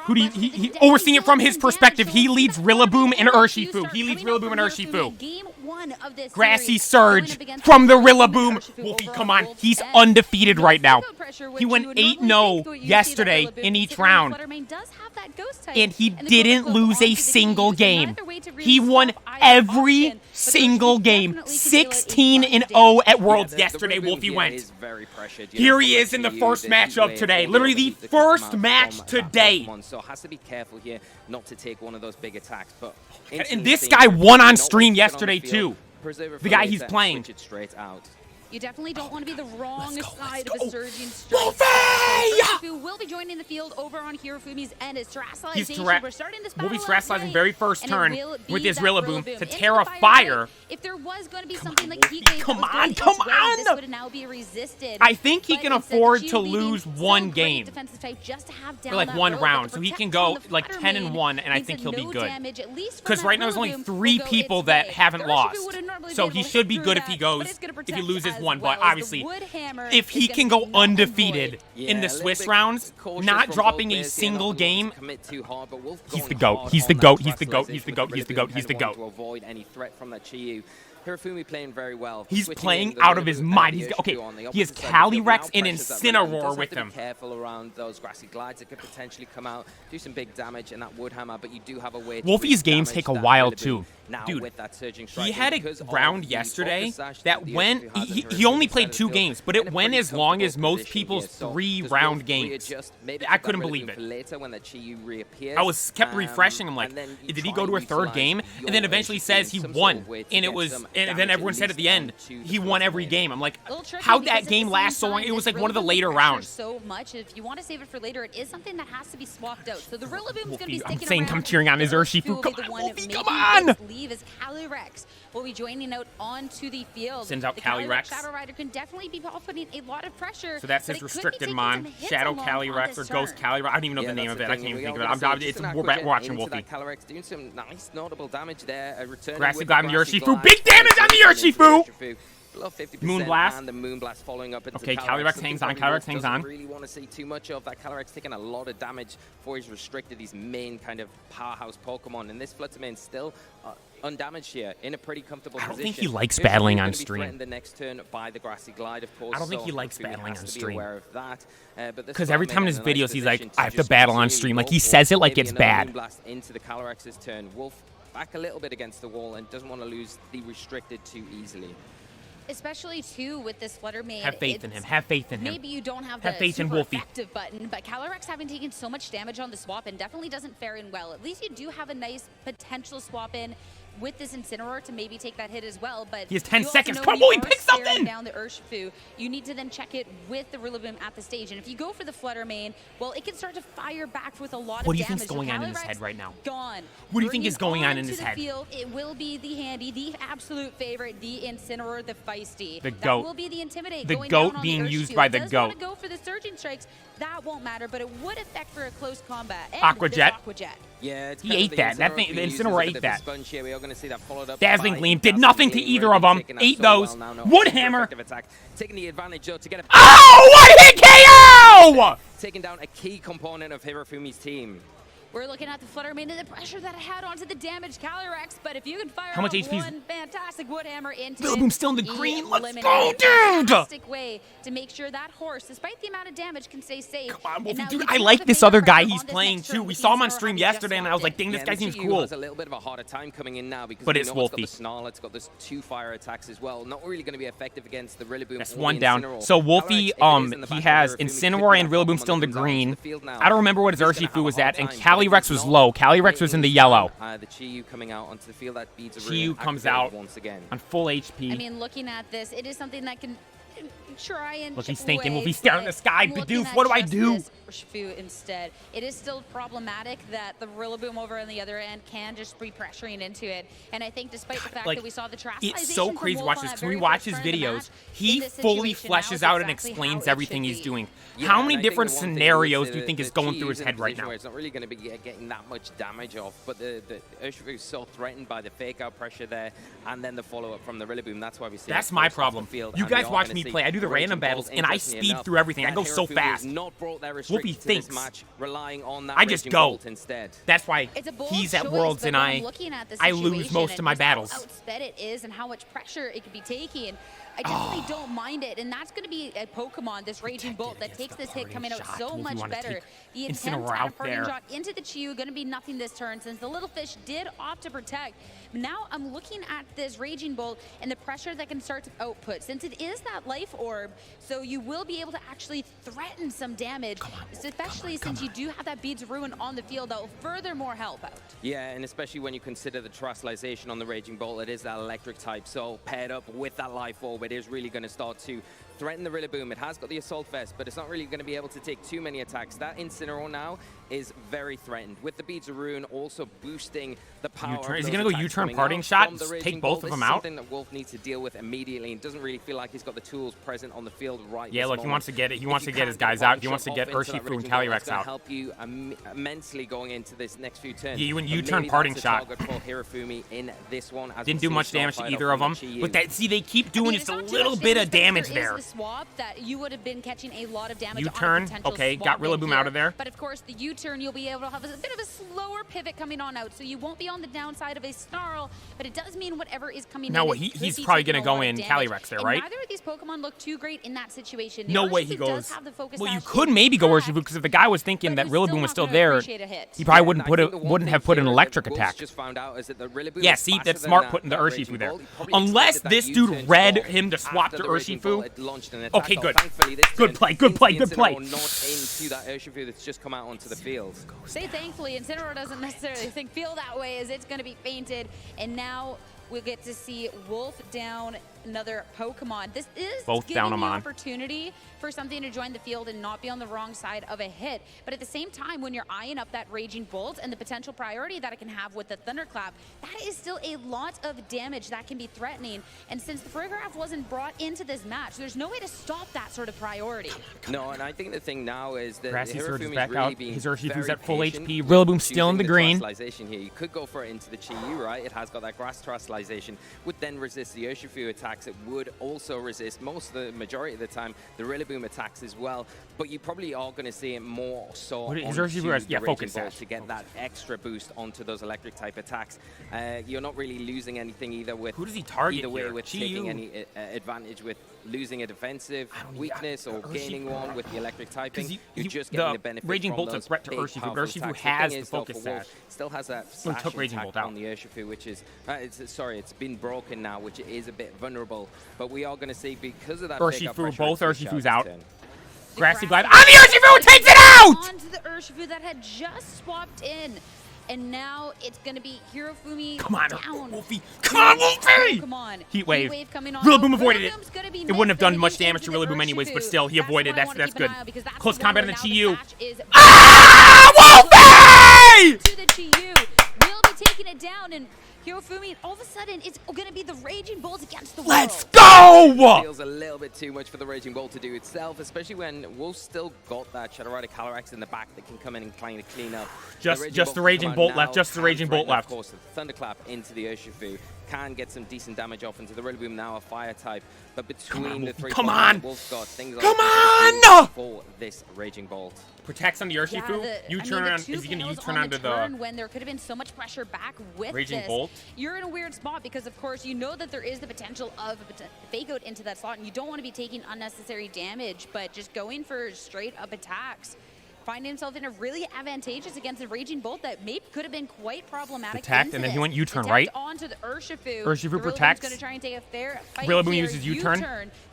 Who do oh, we're seeing it from his perspective. He leads Rillaboom and Urshifu. He leads Rillaboom and Urshifu. Grassy Surge from the Rillaboom. Wolfie, come on. He's undefeated right now. He went 8-0 yesterday in each round. And he didn't lose a single game. He won every single game. 16-0 at Worlds yesterday, Wolfie went. Here he is in the first matchup today. Literally the first match today. So has to be careful here not to take one of those big attacks. But and this guy won on stream yesterday too. The guy he's playing. You definitely don't want to be the wrong side of a surging strike. Wolfie! Who will be joining the field over on Hirofumi's end as He's We're starting this battle Wolfie's terrestrializing very first turn with his Rillaboom to If Terra the Fire. If there was going to be something like Heat Wave come that was on, going come his way, on! This would now be resisted. I think he But can instead, afford the to Chi lose being one so great game. defensive type just to have down For like that one road, round, but so the he can protect go from the like Flutter 10-1, Mane and I means think that he'll be no good. damage, at least from Because that right now there's only Rillaboom, 3 will go people its that way. haven't The Urshifu lost. would've normally So been he able to should be get good through if he that, goes, but it's gonna if he protect loses as one. well But as the obviously, Wood Hammer if he is can gonna go be null and undefeated void. in the Swiss rounds, not dropping a single game, he's the GOAT. He's the GOAT. He's the GOAT. He's the GOAT. He's the GOAT. He's the GOAT. To avoid any threat from that Chi. Hirofumi playing very well. He's playing out of his mind. He's okay. He has Calyrex and Incineroar with him. Be careful around those grassy glides that could potentially come out, do some big damage, and that would hammer. But you do have a way. Wolfie's games take a while too. Dude, with that surging strike, he had a round yesterday that went. He only played 2 games, but it went as long as most people's 3-round games. I couldn't believe it. I kept refreshing him like, did he go to a 3rd game? And then eventually says he won, and it was, and then everyone said at the end he won every game. I'm like, how'd that game last so long? It was like one of the later rounds. So much. If you want to save it for later, it is something that has to be swapped out. So the Rillaboom's going to be I'm sticking saying around. I'm cheering on his Urshifu. Come on, Wolfie, come on! As Calyrex will be joining out onto the field. Sends out the Calyrex. Shadow Rider can definitely be putting a lot of pressure. So that's his restricted mon. Shadow Calyrex or Ghost Calyrex. I don't even know the name of it. I can't even think of it. We're watching Wolfie. Calyrex doing some nice notable damage there. Grassy Glide on the Urshifu. Big damage on the Urshifu! Below 50%, Moonblast. and the Moonblast following up into Okay, Calyrex hangs on. Calyrex hangs on. Really want to see too much of that. Calyrex taking a lot of damage for his restricted, his main kind of powerhouse Pokemon, and this Fluttermane still undamaged here in a pretty comfortable position. I don't think he likes battling on stream. The next turn by the Grassy Glide, of course. I don't think he likes battling on stream. Because every time in his videos he's like, I have to battle on stream. Like he says it like it's bad. Moonblast into the Calyrex's turn. Wolf back a little bit against the wall and doesn't want to lose the restricted too easily. Especially too with this Fluttermane. Have faith in him. Have faith in him. Maybe you don't have faith in super Wolfie. effective button, but Calyrex having taken so much damage on the swap in definitely doesn't fare in well. At least you do have a nice potential swap in with this Incineroar to maybe take that hit as well. But he has 10 you seconds. also Come know on, when Wolfie, you pick are staring something! Down the Urshifu, you need to then check it with the Rillaboom at the stage. And if you go for the Fluttermane, well, it can start to fire back with a lot of damage. What do you think's going on in his head right now? Gone. What do you think is going on in his the head? Field, it will be the handy, the absolute favorite, the Incineroar, the feisty. The that GOAT. Will be the Intimidate. The going GOAT down on being the used Urshifu. by the Does GOAT. Want to go for the Surging Strikes. That won't matter, but it would affect for a close combat. And Aqua Jet. Aqua Jet. Yeah, he ate that. That thing, the Incineroar ate that. We are going to see that followed up Dazzling by Gleam did nothing to either of them. Ate those. Wood Hammer. Taking the advantage to get a what hit KO! Taking down a key component of Hirofumi's team. We're looking at the Fluttermane and the pressure that it had onto the damaged Calyrex, but if you can fire How much out HP is one fantastic Wood Hammer into Rillaboom's still in the green. Let's eliminated go, a dude! fantastic way to make sure that horse, despite the amount of damage, can stay safe. Come on, Wolfie, now dude. we I do like have this the other bigger guy pressure he's on this playing next too. turn We with saw him on Incineroar stream having just yesterday, and I was like, dang, this guy seems cool. Has a little bit of a harder time coming in now because but we it's know Wolfie. It's got the Snarl, it's got those 2 fire attacks as well. Not really going to be effective against the Rillaboom. That's or one the down. Incineroar. So Wolfie, he has Hirofumi Incineroar could and be that Rillaboom still in the Pokemon that comes out green. onto the field now. I don't remember what his He's gonna Urshifu have a was hard at, and time, but Calyrex he's was not low. Calyrex was in the yellow. The Chi coming out onto the field, that beats a Chi comes out once again. on full HP. I mean, looking at this, it is something that can try and Look, he's chip thinking, away, Wolfie's staring but at the sky. I'm looking Bidoof, at what do I just do? this Urshifu instead. It is still problematic that the Rillaboom over on the other end can just be pressuring into it. And I think despite the fact Like, that we saw the it's so terastallization crazy from to watch Wolfe on this. that When we very watch first his turn of the videos, match, he in this fully situation now fleshes is out and exactly explains how it everything should he's be. doing. Yeah, How and many I think different the one thing scenarios is do you think is the going Chi through his is in a head right position now? where it's not really going to be getting that much damage off, but the Urshifu is so threatened by the fake out pressure there, and then the follow up from the Rillaboom. That's why we see. That's my problem. You guys watch me play. I do the random battles, and I speed through everything. I go so fast. Wolfie Wolfie to this thinks. match, relying on that I just Raging go. Bolt instead. That's why It's a bold he's at choice, Worlds but and when I'm looking at the I lose situation most and of my just how battles. outsped it is and how much pressure it could be taking, I definitely don't mind it. And that's going to be a Pokemon, this Raging Bolt, that takes this hit coming out shot. so Wolfie much wanna better. take The Incineroar intent out and parting there. shot into the Chew, going to be nothing this turn since the little fish did opt to protect. Now I'm looking at this Raging Bolt and the pressure that can start to output. Since it is that life orb, so you will be able to actually threaten some damage, especially since you do have that Beads of Ruin on the field that will furthermore help out. Yeah, and especially when you consider the Terastallization on the Raging Bolt, it is that electric type, so paired up with that life orb, it is really going to start to threaten the Rillaboom. It has got the Assault Vest, but it's not really going to be able to take too many attacks. That Incineroar now is very threatened, with the Beads of Ruin also boosting the power. U-turn. Is he going to go U-turn parting shot and take both of them out? Something that Wolf needs to deal with immediately, and doesn't really feel like he's got the tools present on the field right Yeah, this look, moment. he wants to get it. He wants to If get you his can't guys get out. He wants to off get into that Urshifu and Raging Bolt, Calyrex that's gonna out. help you immensely going into this next few turns. Yeah, you went But U-turn maybe parting that's a shot. target for Hirofumi in this one. As Didn't we do see much Star damage to Fight either off of from them. the Chi-Yu. But that, see, they keep doing It's just a not too little much bit of damage but there. Is the swap that you would have been catching a lot of damage U-turn, on a potential okay, swap got in Rillaboom here. out of there. But of course, the U-turn, you'll be able to have a bit of a slower pivot coming on out, so you won't be on the downside of a Snarl, but it does mean whatever is coming No, in, he's probably going to go in Calyrex there, and right? neither of these Pokemon look too great in that situation. The No way Urshifu he does goes. have the focus Well, you dash could in maybe go attack, Urshifu, because if the guy was thinking but that he's still Rillaboom was not still gonna there, appreciate a hit. he probably Yeah, wouldn't and I think the one wouldn't thing have put an here that electric Wolves attack. just found out is that the Rillaboom Yeah, is see, faster that's than smart that- putting the that Urshifu Raging there. Bolt. He probably Unless expected this that dude U-turn read shot him to swap after to the Raging Bolt, Urshifu. it launched an Okay, attack. good. Thankfully, this Good turn play, good into play, the good play. Incineroar, not into that Urshifu that's just come out onto the field. Say thankfully, Incineroar doesn't necessarily feel that way, as it's going to be fainted, and now we'll get to see Wolf down another Pokemon. This is Both giving down you him on. opportunity for something to join the field and not be on the wrong side of a hit. But at the same time, when you're eyeing up that Raging Bolt and the potential priority that it can have with the Thunderclap, that is still a lot of damage that can be threatening. And since the Farigiraf wasn't brought into this match, there's no way to stop that sort of priority. No, and I think the thing now is that Grassy Surge is Hirofumi's back really out. being His Urshifu's very at full patient HP. with Rillaboom's still in choosing the green. Terastallization here. You could go for it into the Chi-Yu, right? It has got that grass Terastallization, would then resist the Urshifu attacks. It would also resist most of the majority of the time the Rillaboom attacks as well. But you probably are going to see it more so What is- onto Urshifu has- the yeah, Raging Focus Bolt Sash. to get that extra boost onto those electric type attacks. You're not really losing anything either with Who does he target either way here? with Chi-Yu. taking any advantage with losing a defensive don't weakness or Urshifu- gaining one with the electric typing. 'Cause You're he- just getting the the benefit Raging from Bolt's a those threat to big, Urshifu. powerful Urshifu attacks. has thing the is, though, focus for Wolf, sash. still has that He took slash Raging attack Bolt out. on the Urshifu, which is it's been broken now, which is a bit vulnerable. But we are going to see, because of that fake out Urshifu, pressure, both it's push Urshifu's this out. turn. Grassy Grassy Glide. On the Urshifu! Takes it out! Onto the Urshifu that had just swapped in. And now it's going to be Hirofumi Come on, down. Wolfie. Come on, Wolfie! Pokemon. Heat wave. Coming on. Rillaboom avoided it. Rillaboom's gonna be It wouldn't have missed, done and much it damage to into the Rillaboom anyways, but Urshifu. still, he avoided. That's That's what I good. wanna keep an eye on, because that's Close the combat one on the where now Chi-Yu. sash is Ah! Wolfie! to the Chi-Yu. Will be taking it down, and Hirofumi, all of a sudden, it's going to be the Raging Bolt against the Let's world. go! Feels a little bit too much for the Raging Bolt to do itself, especially when Wolf's still got that Shadow Rider Calyrex in the back that can come in and kind of clean up. Just the can Raging come Bolt out left, now, just the can Raging Bolt threaten, left. Of course, the Thunderclap into the Urshifu can get some decent damage off into the Rillaboom, now a fire type. But between the three, Come on! Wolf's got things Come on on! for this Raging Bolt. Protects on the Urshifu. U-turn around. Is Is he going to U-turn U-turn onto the when there could have been so much pressure back with Raging this? Bolt? You're in a weird spot because, of course, you know that there is the potential of a fake out into that slot, and you don't want to be taking unnecessary damage, but just going for straight up attacks. Finding himself in a really advantageous against the Raging Bolt that maybe could have been quite problematic. Protect, into and then he this. went U-turn, Attacked right? Onto the Urshifu. Urshifu The protects. going to try and take a fair fight Rillaboom here. uses U-turn. to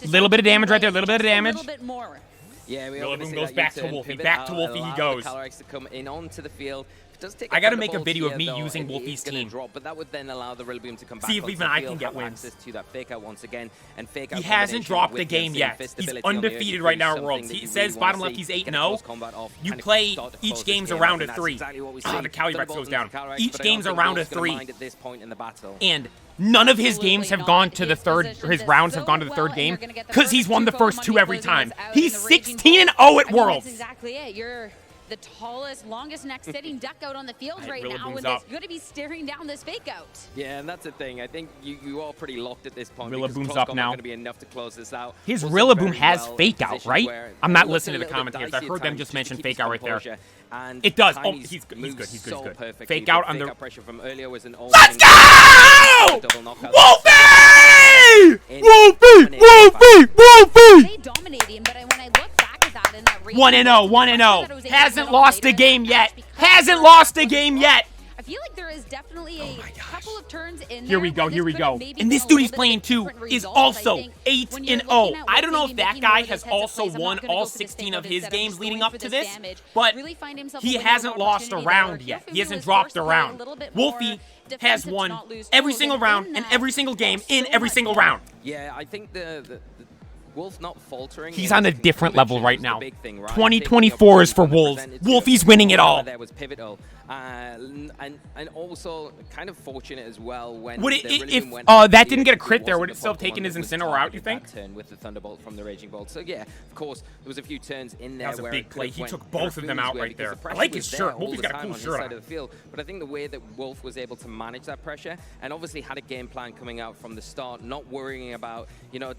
Little start bit of to damage right there, away little bit of just damage. A little bit more. Yeah, we Rillaboom are see goes that back to U-turn Wolfie. pivot Back out, to Wolfie he allow goes. the Calyrex to come in onto the field. It does take I gotta make a Thunderbolt video of here, me though. using It is Wolfie's gonna team. drop, but that would then allow the Rillaboom to come back See if onto even the I field, can get have wins. access to that fake out once again, and fake out He hasn't combination dropped with the game the yet. Fist He's ability on the undefeated Urshifu right now is at something Worlds. that He you says really bottom wanna left see. he's 8-0. Get a close combat off, You and play start to each close this game's game a out, round and of that's 3. exactly what we Ah, see. the Calyrex Thunderbolt goes into down. Calyrex, Each but I game's a don't think round Wolf's of gonna 3. mind at this point in the battle. And none of his games have Absolutely gone not. to the His third, position his does rounds so have gone to the well, third and game you're gonna get the because he's first won the two first Pokemon 2 every closing us time. out, He's and the Raging 16-0 at Bolt- I mean, Worlds. that's exactly it. You're the tallest, longest neck sitting duck out on the field right now, Rillaboom's and it's going to be staring down this fake out. Yeah, and that's the thing. I think you are pretty locked at this point. Rillaboom's up now. Going to be enough to close this out. His Also Rillaboom very has well fake out, positioned right? where I'm not it looks listening a to the little bit commentators. dicey I've heard at them times just to mention keep fake his out right there. composure, and It does. Oh, Tiny's he's good. moves He's so good. perfectly, Fake but out on fake the. out pressure from earlier was an Let's go! double knockout. Wolfie! Wolfie! They dominated him, but when I look back at that in that 1-0, 1-0. Hasn't lost a game yet. Hasn't lost a game yet. I feel like there is definitely a couple of turns in Here we go, here we go. And this dude he's playing too is also 8-0. I don't know if that guy has also won all 16 of his games leading up to this, but he hasn't lost a round yet. He hasn't dropped a round. Wolfie has won every single round and every single game in every single round. Yeah, I think the Wolf not faltering. He's on a different level right now. 2024 is for Wolves. Wolfie's winning it all. That was pivotal, and also kind of fortunate as well when Would it, the if Rillaboom went that didn't get a crit there, would it wasn't still have the Pokemon taken his that was Incineroar out, you targeted think? that turn with the Thunderbolt from the Raging Bolt. So yeah, of course there was a few turns in there That was a where big it play. could've He went took both of them Hirafumi's out way right because there. the pressure I like was his there shirt. all Wolfie's the got a time cool on his shirt side on. of the field. But I think the way that Wolf was able to manage that pressure and obviously had a game plan coming out from the start, not worrying about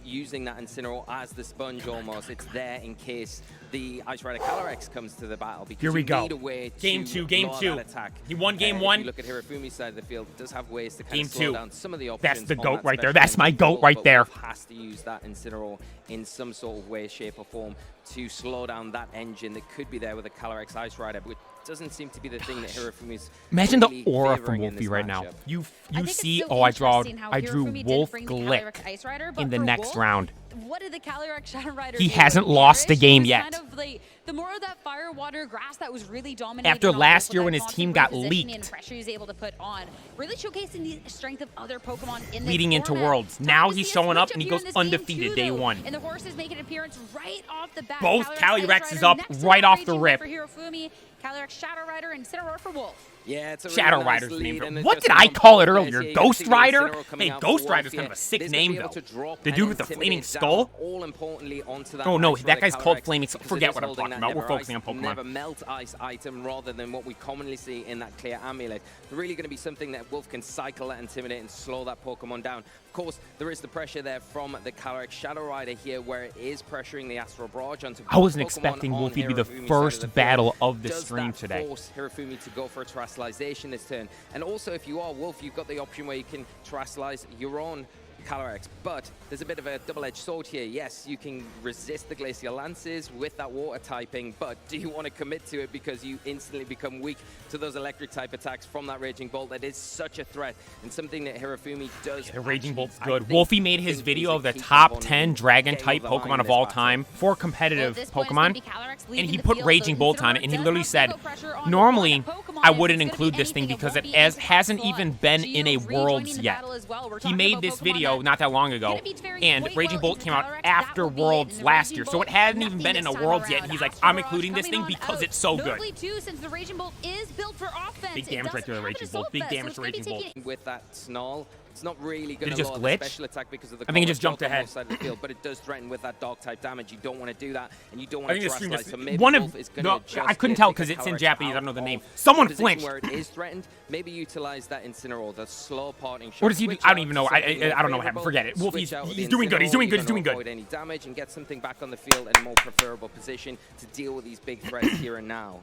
using that Incineroar as the sponge almost. It's there in case the Ice Rider Calyrex comes to the battle because Here we you go. need a way Game to two, game lower two. that attack. He won game If one. you look at Hirafumi's side of the field, it does have ways to kind Game of slow two. down some of the options. That's the on GOAT that right there. special That's my game GOAT Wolf, right but there. Wolf has to use that Incineroar in some sort of way, shape, or form to slow down that engine that could be there with a Calyrex Ice Rider, which doesn't seem to be the thing that Hirafumi's Imagine the really aura favoring from in Wolfie this right now. matchup. You I think it's see, so I interesting how drew Hirofumi didn't Wolfe bring the Glick Calyrex Ice Rider, but in the for next Wolf, round. What did the Calyrex Shadow Rider He do? hasn't Like, lost a Garish game was yet. Kind of like, the more of that fire, water, grass that was really dominating After on last Wolf, year with when that his team constant got repositioning leaked. and pressure he was able to put on, really showcasing the strength of other Pokemon in this Leading into format. Worlds. Time Now to he's see a showing up switch and he here goes in this game undefeated too, day though. one. And the horses make an appearance right off the bat. Both Calyrex Ice Calyrex is Rider up next to right that off the Raging rip. Bolt for Hirofumi, Calyrex Shadow Rider, and Incineroar for Wolf. Yeah, it's a Shadow really nice Rider's the lead, name. and What just did I from call it both earlier? players here, you Ghost can see Rider? Incineroar coming Hey, out Ghost for Rider's Wolf kind of a here. sick This name, could be able though. to drop The and dude with the intimidate flaming down, skull? all importantly onto that Oh, no, Ice that Rider guy's called Calyrex, Flaming Skull. because Forget it is what I'm holding talking that about. We're Never focusing Ice, on Pokemon. Never Melt Ice item rather than what we commonly see in that clear amulet. Really going to be something that Wolf can cycle that Intimidate and slow that Pokemon down. Of course, there is the pressure there from the Calyrex Shadow Rider here where it is pressuring the Astral Barrage onto I wasn't Pokemon expecting on Wolfie to be the Hirafumi's side first of the battle field. of the Does stream that today. force Hirofumi to go for a Terrestrialization this turn? And also, if you are Wolf, you've got the option where you can Terrestrialize your own Calyrex, but there's a bit of a double-edged sword here. Yes, you can resist the Glacial Lances with that water typing, but do you want to commit to it because you instantly become weak to those electric type attacks from that Raging Bolt? That is such a threat and something that Hirofumi does. The Raging actually, Bolt's I good. think, Wolfie made his is video a of the key top component 10 in Dragon-type getting over the line Pokemon in of this all battle. time for competitive Well, at this point, it's Pokemon, gonna be Calyrex and leading he the put field, Raging though. Bolt on it, Incineroar and he does literally have said, physical pressure on normally, the Pokemon, I and wouldn't it's gonna include be this thing anything. because It it won't be into hasn't that even slot. been Geo's in a rejoining Worlds the yet. battle as well. We're He talking made about this Pokemon video that not that long ago, kinda beats very and quite Raging well Bolt into came out Calyrex. after That will be it. Worlds And the last Raging year, so Bolt, it hadn't even nothing been in a this time Worlds yet, around. and he's like, Astral I'm Barrage including this coming thing on because out. it's so good. Notably, too, since the Raging Bolt is built for offense, Big it damage right doesn't there, the have an Raging Bolt. Assault Big Vest, so damage it's to gonna be Raging Bolt. taking- With that Snarl, it's not really going Did it to just lower glitch? the special attack because of the I think it just Colress jumped on ahead. both sides of the field, but it does threaten with that dog type damage. You don't want to do that, and you don't I want think to the stream Terrestrialize. just So maybe one Wolf of is going no, to adjust I couldn't here, tell take because the it's in Calyrex Japanese. I out don't know the of name. the Someone position flinched. where it is threatened. Maybe utilize that Incineroar, the slow parting shot. What does he do? Switch I don't out even to know. something more I don't know what happened. favorable, Forget it. Wolf, switch out with he's the doing good. He's Incineroar, doing good. you're He's doing gonna good. avoid any damage and get something back on the field in a more preferable position to deal with these big threats here and now.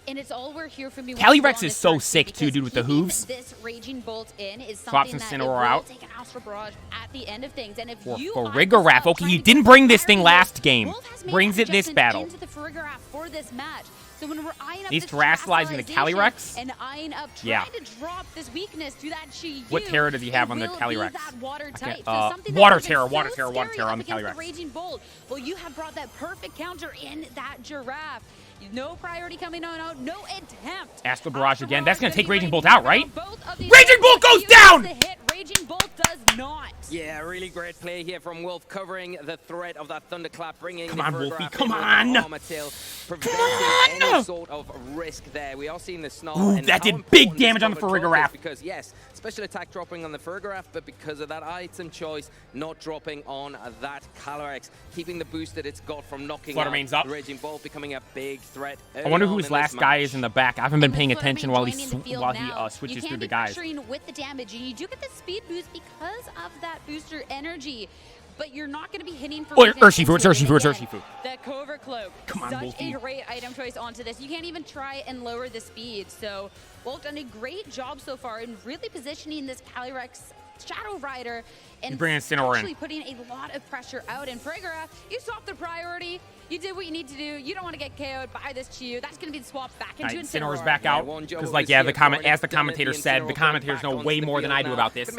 And it's all we're here from you. Calyrex is so sick too, dude, with the hooves. This Raging Bolt in is Swaps something that it Incineroar will out. take an Astral Barrage at the end of things. And if For you Farigiraf. Okay, he didn't bring this thing last game. Brings it this battle. Into the Farigiraf for this match. So when we're eyeing up He's this terrestrializing the Calyrex? and eyeing up Yeah. trying to drop this weakness to that Chi-Yu, What terror does he have it on the will be Calyrex? that water I can't- type. So something that water would've been terror, so water terror, water scary terror up on the against Calyrex. Raging Bolt. Well, you have brought that perfect counter in that Giraffe. No priority coming on out, no attempt. Astral Barrage again. That's gonna take gonna be Raging Bolt ready out, right? for both of these Raging Bolt players. goes down! He wants to hit Raging Bolt does not. Yeah, really great play here from Wolf, covering the threat of that Thunderclap, bringing Come the on, Fur Wolfie, Graph come into the on. Armor Tail, preventing any sort of risk there. We are seeing the Snarl. Ooh, and that how did big important this damage on the cover drop Farigiraf. is because, yes, special attack dropping on the Farigiraf, but because of that item choice, not dropping on that Calyrex, keeping the boost that it's got from knocking Fluttermane's out up. the Raging Bolt, becoming a big threat. I wonder who his last guy is in the back. I haven't been paying attention while he switches through the guys. With the damage, and you do get the speed boost because of that booster energy, but you're not going to be hitting for Urshifu, it's Urshifu, it's Urshifu. The Covert Cloak. Come on, Such Wolfie. a great item choice onto this. You can't even try and lower the speed. So Wolf done a great job so far in really positioning this Calyrex Shadow Rider and actually putting a lot of pressure out. And Farigiraf, you swapped the priority. You did what you need to do. You don't want to get KO'd by this Chiyu. That's going to be swapped back into Incineroar's Incineroar. back out. Because, like, yeah, as the commentator said, the commentators know way more than I do about this. The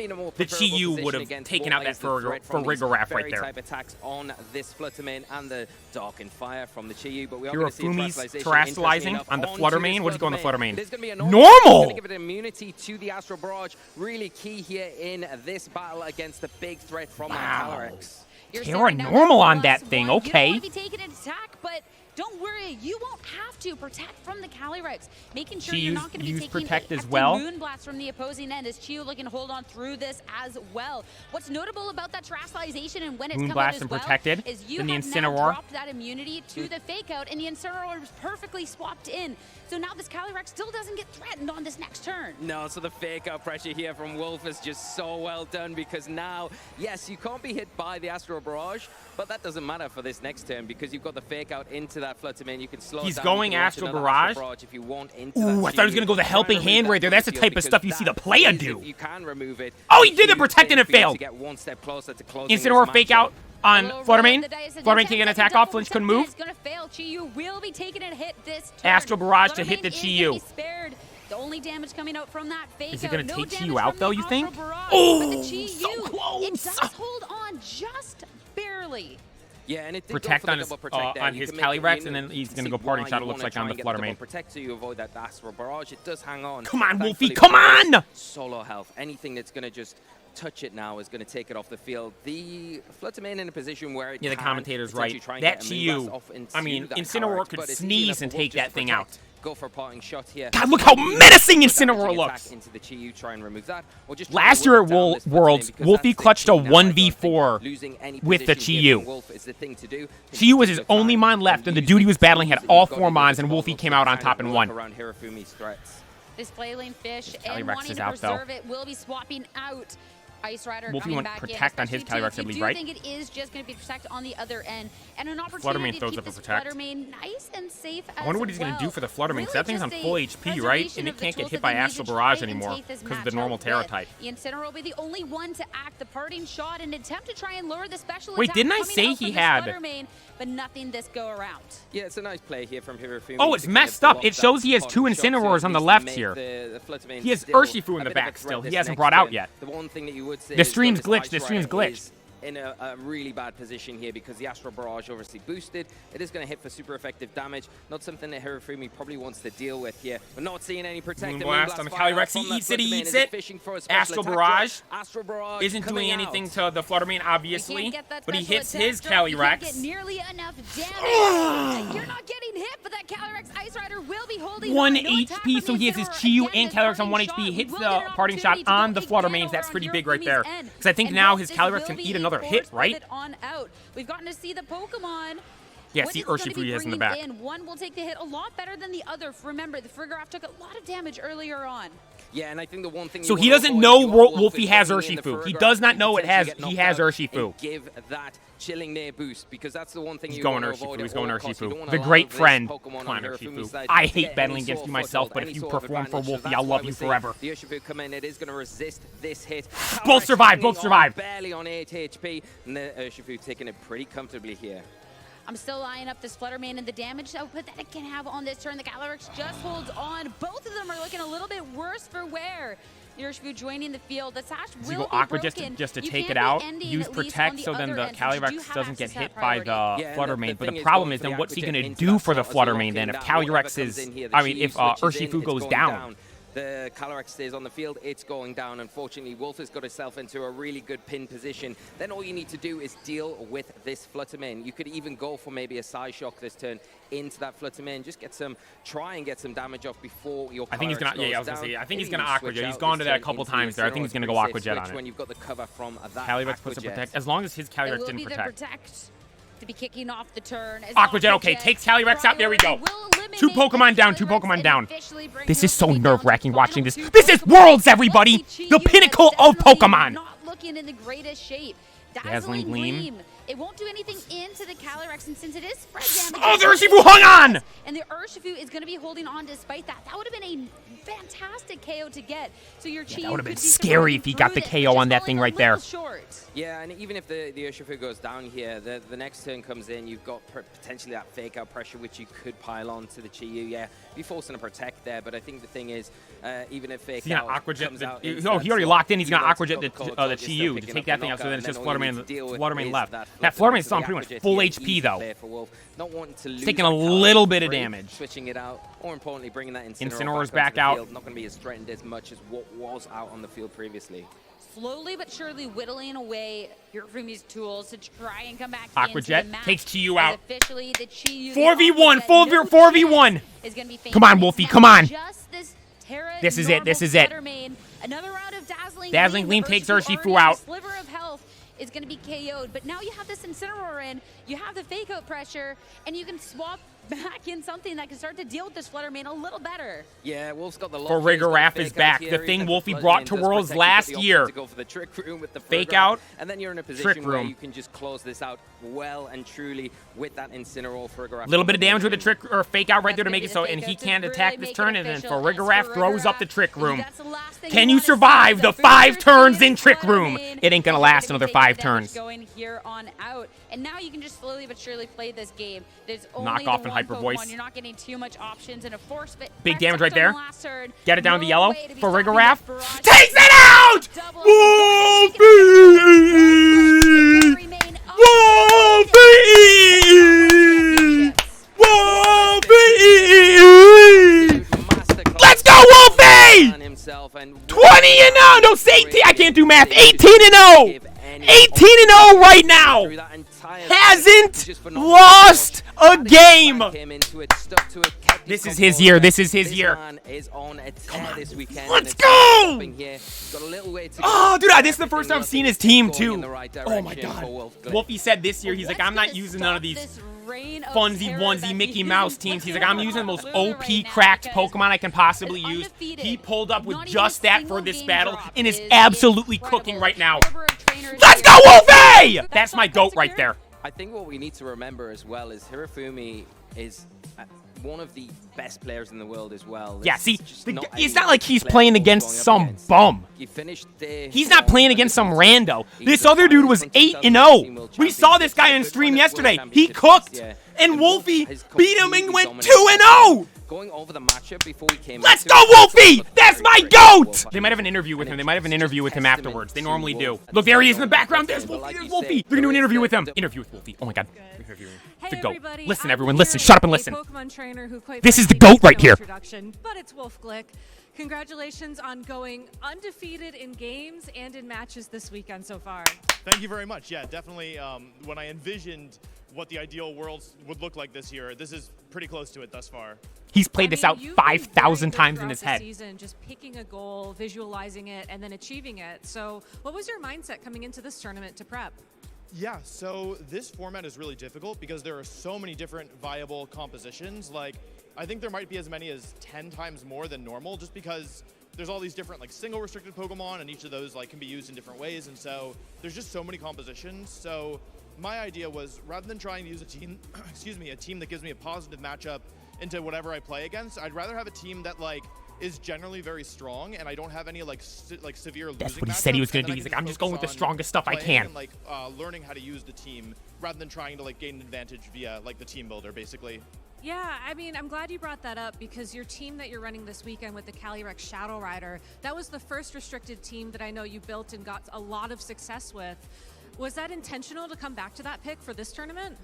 Chiyu would have taken out that Farigiraf right there. Type attacks on this Fluttermane and the Darkened Fire from the Chiyu, but we are going to see Hirofumi's terrestrialization terrestrializing on the Fluttermane. What does he go on the Fluttermane? There's going to be a Normal! Going to give it immunity to the Astral Barrage. Really key here in this battle against the big threat from that Calyrex. Terra normal on that thing, okay. You don't want to be taking an attack, but don't worry, you won't have to protect from the Calyrex. Making sure you're not going to be taking protect as a well. Moonblast from the opposing end as Chiyu looking to hold on through this as well. What's notable about that terrestrialization and when it's come out as well protected, is you then the have now Incineroar. dropped that immunity to the fake out, and the Incineroar was perfectly swapped in. So now this Calyrex still doesn't get threatened on this next turn. No, so the fake out pressure here from Wolf is just so well done, because now, yes, you can't be hit by the Astral Barrage, but that doesn't matter for this next turn because you've got the fake out into that Fluttermane. You can slow He's down. going Astral Barrage. If you want into Ooh, I thought he was going to go the helping hand right there. That's the type of stuff you see the player do. You can remove it. Oh, he did it, protect and it failed. Get one step closer to closing Incineroar this fake matchup. out on Fluttermane. Fluttermane taking an attack off. Flinch couldn't move. It's going to fail. Chiyu will be taking a hit this turn. Astral Barrage to hit the Chiyu. The only damage coming out from that fake Is it going to take Chiyu out out, though, you think? Oh, so close. It does hold on just barely. Yeah, and it protect on his Calyrex, and then he's going to go Parting Shot, it looks like, on the Fluttermane. Protect so you avoid that Astral Barrage. It does hang on. Come on, Wolfie, come on! Solo health. Anything that's going to just touch it now is going to take it off the field. The Fluttermane in a position where it the commentator's right. That Chiyu, I mean, Incineroar could sneeze and take that thing out. Go for a parting shot here. God, look how menacing Incineroar looks. Into the Chiyu, try and remove that. Or just last year at Worlds, Wolfie clutched a 1v4 with the Chiyu. Chiyu was his only mon left, and the dude he was battling had all 4 mons, and Wolfie came out on top and won. This Flay Lane Fish Calyrex and wanting is to out, preserve it will be swapping out. Ice Rider Wolfie coming went back protect in, on his Calyrex, I believe, right? I do think it is just going to be protect on the other end, and an opportunity to keep this Fluttermane nice and safe as I wonder what he's going to do for the Fluttermane, because that thing's on full HP, right? And it can't get hit by Astral Barrage anymore because of the normal Terra type. The Incineroar will be the only one to act the parting shot and attempt to try and lower the special Wait, attack didn't I say he had... Fluttermane, but nothing this go around. Yeah, it's a nice play here from Hirofumi. Oh, it's messed up. It shows he has 2 Incineroars on the left here. He has Urshifu in the back still. He hasn't brought out yet. The one thing that you would say the stream's glitched. The stream's glitched. In a really bad position here because the Astral Barrage obviously boosted. It is going to hit for super effective damage. Not something that Hirofumi probably wants to deal with here. We're not seeing any protective Moonblast on the Calyrex. He eats it, he eats it. Astral Barrage isn't doing anything to the Fluttermane, obviously, but he hits his Calyrex. Get nearly enough damage. You're not getting hit, but that Calyrex Ice Rider will be holding 1 HP, so he has his Chiyu and Calyrex on 1 HP. Hits the parting shot on the Fluttermane. That's pretty big right there. Because I think now his Calyrex can eat another hit, right? On out. We've gotten to see the Pokemon. Yeah, see Urshifu he has in the back. One will take the hit a lot better than the other. Remember, the Farigiraf took a lot of damage earlier on. Yeah, and I think the one thing so he doesn't know Wolfie has Urshifu. He does not know he has Urshifu. Give that chilling near boost because that's the one thing he's going Urshifu. He's going Urshifu. The great friend. Come on, Urshifu. I hate battling against you myself, but if you perform for Wolfie, I'll love you forever. The Urshifu come in. It is going to resist this hit. Both survive. Both survive. Barely on 8 HP, and the Urshifu taking it pretty comfortably here. I'm still eyeing up this Fluttermane and the damage output that it can have on this turn. The Calyrex just holds on. Both of them are looking a little bit worse for wear. Urshifu joining the field. The sash will be Aqua broken. just to take it out. Use Protect so then the Calyrex doesn't get hit by the Fluttermane. But the problem is then what's he going to do for the Fluttermane then if Calyrex is... I mean, if Urshifu goes down? the Calyrex stays on the field, it's going down. Unfortunately, Wolfe has got himself into a really good pin position. Then all you need to do is deal with this Flutter Mane. You could even go for maybe a side shock this turn into that Flutter Mane. Just try and get some damage off before your I think he's Calyrex gonna, goes down. I think he's Maybe gonna you Aqua switch Jet. He's out gone this to that a turn couple into times there. I think he's gonna go Incineroar. Aqua Jet on Switch when it. you've got the cover from that Calyrex Aqua puts a Jet. protect. As long as his It Calyrex will didn't be the protect. protect to be kicking off the turn. As Aqua Jet, okay, takes Calyrex out. There we go. 2 Pokemon down, 2 Pokemon down. This is so nerve-wracking watching this. This is Worlds, everybody! The pinnacle of Pokemon! Not looking in the greatest shape. Dazzling Gleam. It won't do anything into the Calyrex, and since it is spread damage... Oh, the Urshifu hung on! And the Urshifu is going to be holding on despite that. That would have been a fantastic KO to get. So your Chi That would have been scary if he got the through KO this, on that just thing falling right a there. little short. Yeah, and even if the Urshifu goes down here, the next turn comes in, you've got potentially that fake out pressure, which you could pile on to the Chi-Yu. Yeah, be forcing a protect there, but I think the thing is, even if fake out Aqua Jet comes out... he already locked in. He's going to Aqua Jet the Chi-Yu to take that thing out, so then it's just Flutter Mane left. That Flutter Mane's still on pretty much full HP, though. Not wanting to lose Taking a little bit of damage. Switching it out, more importantly, bringing that Incineroar's Incineroar back back out. onto the field. Not going to be as threatened as much as what was out on the field previously. Slowly but surely whittling away Hirofumi's tools to try and come back Aqua into Jet the match. takes Chi-Yu out. Officially, the Chi-Yu, 4v1, the Aqua Jet, 4v1. is gonna be Come on, Wolfie, come on. Just This is it, this is it. Another round of Dazzling Gleam The takes Urshifu Urshifu already out. has a sliver of health is going to be KO'd, but now you have this Incineroar in, you have the fake out pressure, and you can swap back in something that can start to deal with this Flutter Mane a little better. Yeah, Wolf's got the Farigiraf is back. The thing Wolfie brought to Worlds last year. To go for the trick room with the Fake Farigiraf, out, and then you're in a trick position where room. you can just close this out well and truly with that Incineroar Farigiraf. A little bit of damage with the trick or fake out right there to make it so, and he can't attack this turn, and then Farigiraf throws up the trick room. Can you survive the 5 turns in trick room? It ain't gonna last another 5 turns. Going here on out, and now you can just slowly but surely play this game. There's only Knock the off and one Hyper Pokemon. Voice. You're not getting too much options, and a force fit. Big press damage right touch on the there. last turn. Get it down to yellow. way to be stopping Farigiraf this barrage. takes it out! Double Wolfie! remain Wolfie! Let's go, Wolfie! 20-0! No, say 18. I can't do math. 18-0! 18-0 right now! Hasn't lost a game! This is his year. This is his year. Let's go! Oh, dude, this is the first time I've seen his team, too. Oh, my God. Wolfie said this year, he's like, I'm not using none of these funsy onesie Mickey Mouse teams. He's like, I'm using the most OP cracked Pokemon I can possibly use. He pulled up with just that for this battle and is absolutely cooking right now. Let's go, Wolfie! That's my GOAT right there. I think what we need to remember as well is Hirofumi is one of the best players in the world as well. Yeah, see, not it's any not like he's player playing Wolf's against going up some against. bum. You finished there. He's not playing against some rando. This other dude was 8-0. We saw this guy on stream yesterday. He cooked, and Wolfie beat him and went 2-0. Going over the matchup before we came. Let's go, Wolfie! That's my GOAT! They might have an interview with him. They might have an interview with him afterwards. They normally do. Look, there he is in the background. There's Wolfie. There's Wolfie. They're gonna do an interview with him. Interview with Wolfie. Oh my God. The GOAT. Listen, everyone. Listen. Shut up and listen. This is the GOAT right here. But it's Wolfe Glick. Congratulations on going undefeated in games and in matches this weekend so far. Thank you very much. Yeah, definitely. When I envisioned what the ideal worlds would look like this year, this is pretty close to it thus far. He's played this out you've been 5,000 very good times in throughout his the head. Season, just picking a goal, visualizing it, and then achieving it. So what was your mindset coming into this tournament to prep? Yeah, so this format is really difficult because there are so many different viable compositions. Like, I think there might be as many as 10 times more than normal just because there's all these different like single restricted Pokemon and each of those like can be used in different ways. And so there's just so many compositions. So my idea was rather than trying to use a team, a team that gives me a positive matchup into whatever I play against, I'd rather have a team that like is generally very strong and I don't have any like severe losing. That's what he said he was gonna do. He's like, I'm just going with the strongest stuff I can. And, like learning how to use the team rather than trying to like gain an advantage via like the team builder, basically. Yeah, I mean, I'm glad you brought that up because your team that you're running this weekend with the Calyrex Shadow Rider, that was the first restricted team that I know you built and got a lot of success with. Was that intentional to come back to that pick for this tournament?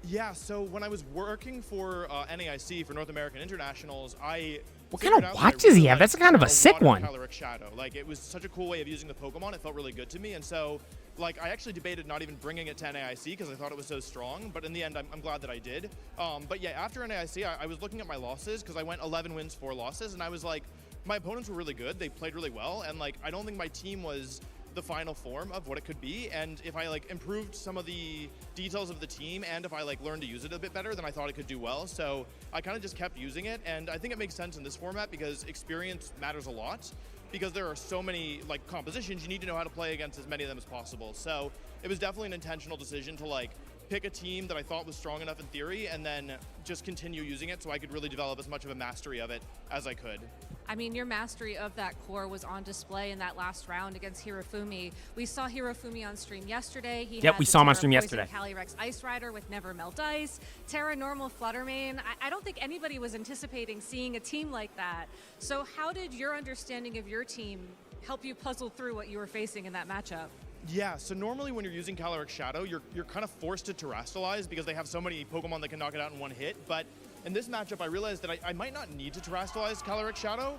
Yeah, so when I was working for NAIC, for North American Internationals, I What kind of watch does he have? That's kind of a sick one. Calyrex Shadow. Like, it was such a cool way of using the Pokemon. It felt really good to me. And so, like, I actually debated not even bringing it to NAIC because I thought it was so strong. But in the end, I'm glad that I did. But yeah, after NAIC, I was looking at my losses because I went 11 wins, 4 losses. And I was like, my opponents were really good. They played really well. And, like, I don't think my team was the final form of what it could be. And if I, like, improved some of the details of the team and if I, like, learned to use it a bit better, then I thought it could do well. So I kind of just kept using it. And I think it makes sense in this format because experience matters a lot. Because there are so many, like, compositions, you need to know how to play against as many of them as possible. So it was definitely an intentional decision to, like, pick a team that I thought was strong enough in theory and then just continue using it so I could really develop as much of a mastery of it as I could. I mean, your mastery of that core was on display in that last round against Hirofumi. We saw Hirofumi on stream yesterday. We saw him on stream yesterday. Calyrex Ice Rider with Never Melt Ice, Terra Normal Fluttermane. I don't think anybody was anticipating seeing a team like that. So how did your understanding of your team help you puzzle through what you were facing in that matchup? Yeah, so normally when you're using Calyrex Shadow, you're kind of forced to terrestrialize because they have so many Pokemon that can knock it out in one hit. But in this matchup, I realized that I might not need to terrestrialize Calyrex Shadow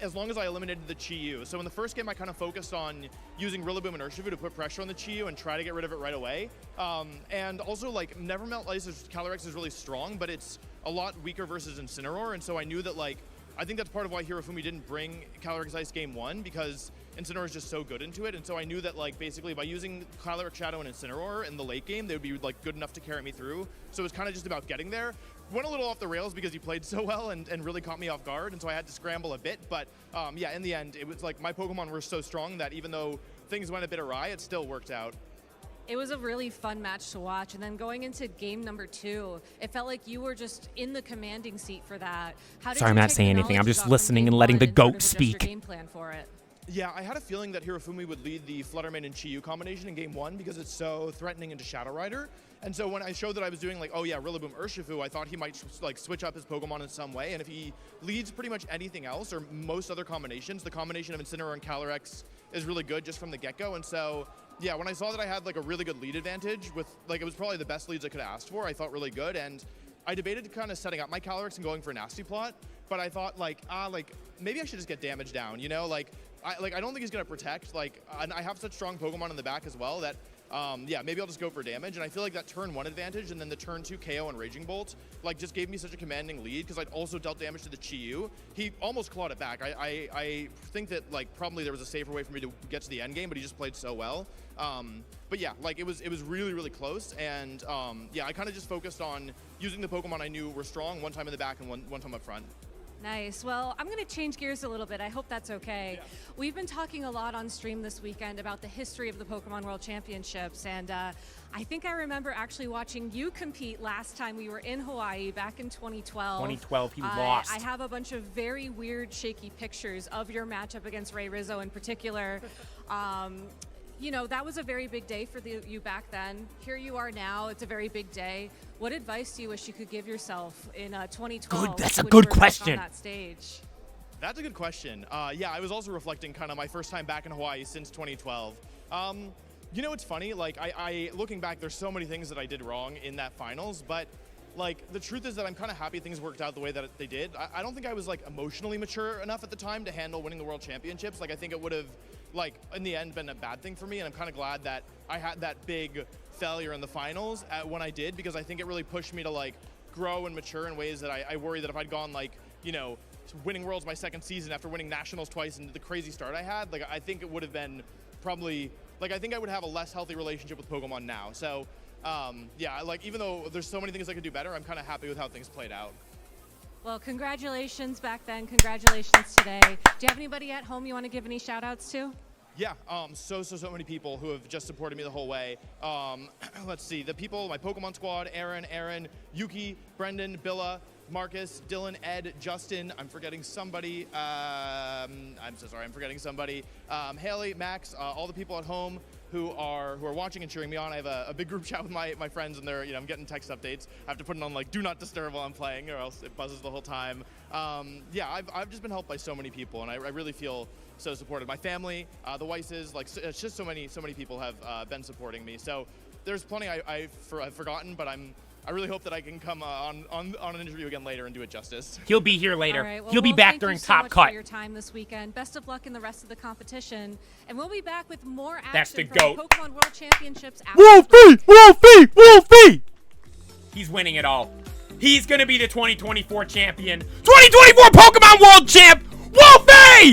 as long as I eliminated the Chi-Yu. So in the first game, I kind of focused on using Rillaboom and Urshifu to put pressure on the Chi-Yu and try to get rid of it right away. And also, like, Never Melt Ice, Calyrex is really strong, but it's a lot weaker versus Incineroar. And so I knew that, like, I think that's part of why Hirofumi didn't bring Calyrex Ice game 1 because Incineroar is just so good into it. And so I knew that, like, basically by using Calyrex Shadow and Incineroar in the late game, they would be, like, good enough to carry me through. So it was kind of just about getting there. Went a little off the rails because he played so well and really caught me off guard. And so I had to scramble a bit. But yeah, in the end, it was like my Pokemon were so strong that even though things went a bit awry, it still worked out. It was a really fun match to watch, and then going into game number 2, it felt like you were just in the commanding seat for that. Sorry, I'm not saying anything. I'm just listening and letting the goat speak. Game plan for it. Yeah, I had a feeling that Hirofumi would lead the Fluttermane and Chi-Yu combination in game 1 because it's so threatening into Shadow Rider. And so when I showed that I was doing, like, oh yeah, Rillaboom Urshifu, I thought he might like switch up his Pokemon in some way. And if he leads pretty much anything else or most other combinations, the combination of Incineroar and Calyrex is really good just from the get-go. And so yeah, when I saw that I had, like, a really good lead advantage with, like, it was probably the best leads I could have asked for, I felt really good. And I debated kind of setting up my Calyrex and going for a Nasty Plot, but I thought, like, maybe I should just get damage down, you know? Like, I don't think he's going to protect, like, and I have such strong Pokemon in the back as well that, yeah, maybe I'll just go for damage. And I feel like that turn 1 advantage and then the turn 2 KO and Raging Bolt, like, just gave me such a commanding lead because I'd also dealt damage to the Chi-Yu. He almost clawed it back. I think that, like, probably there was a safer way for me to get to the end game, but he just played so well. But yeah, like, it was really, really close. And yeah, I kind of just focused on using the Pokemon I knew were strong, one time in the back and one time up front. Nice. Well, I'm going to change gears a little bit. I hope that's okay. Yeah. We've been talking a lot on stream this weekend about the history of the Pokemon World Championships, and I think I remember actually watching you compete last time we were in Hawaii back in 2012. 2012, he lost. I have a bunch of very weird, shaky pictures of your matchup against Ray Rizzo in particular. You know, that was a very big day for you back then. Here you are now. It's a very big day. What advice do you wish you could give yourself in 2012? Good. That's a good question. On that stage? That's a good question. Yeah, I was also reflecting kind of my first time back in Hawaii since 2012. You know, it's funny. Like, I looking back, there's so many things that I did wrong in that finals, but like, the truth is that I'm kind of happy things worked out the way that they did. I don't think I was, like, emotionally mature enough at the time to handle winning the World Championships. Like, I think it would have, like, in the end been a bad thing for me, and I'm kind of glad that I had that big failure in the finals when I did, because I think it really pushed me to, like, grow and mature in ways that I worry that if I'd gone, like, you know, winning Worlds my second season after winning Nationals twice and the crazy start I had, like, I think it would have been probably, like, I think I would have a less healthy relationship with Pokemon now. So, yeah, like, even though there's so many things I could do better, I'm kind of happy with how things played out. Well, congratulations back then. Congratulations today. Do you have anybody at home you want to give any shout outs to? Yeah, so many people who have just supported me the whole way. Let's see, the people, my Pokemon squad, Aaron, Yuki, Brendan, Billa, Marcus, Dylan, Ed, Justin, I'm forgetting somebody. I'm so sorry, I'm forgetting somebody. Haley, Max, all the people at home who are watching and cheering me on. I have a big group chat with my friends, and they're, you know, I'm getting text updates. I have to put it on, like, do not disturb while I'm playing, or else it buzzes the whole time. Yeah, I've just been helped by so many people, and I really feel so supported. My family, the Weisses, like, it's just so many people have been supporting me. So there's plenty I've forgotten, but I'm I really hope that I can come on an interview again later and do it justice. He'll be here later. All right, well, He'll be Wolf, back thank during you so Top much Cut. For your time this weekend. Best of luck in the rest of the competition, and we'll be back with more action That's the from GOAT. Pokemon World Championships. After Wolfie! He's winning it all. He's gonna be the 2024 champion. 2024 Pokemon World Champ! Wolfie!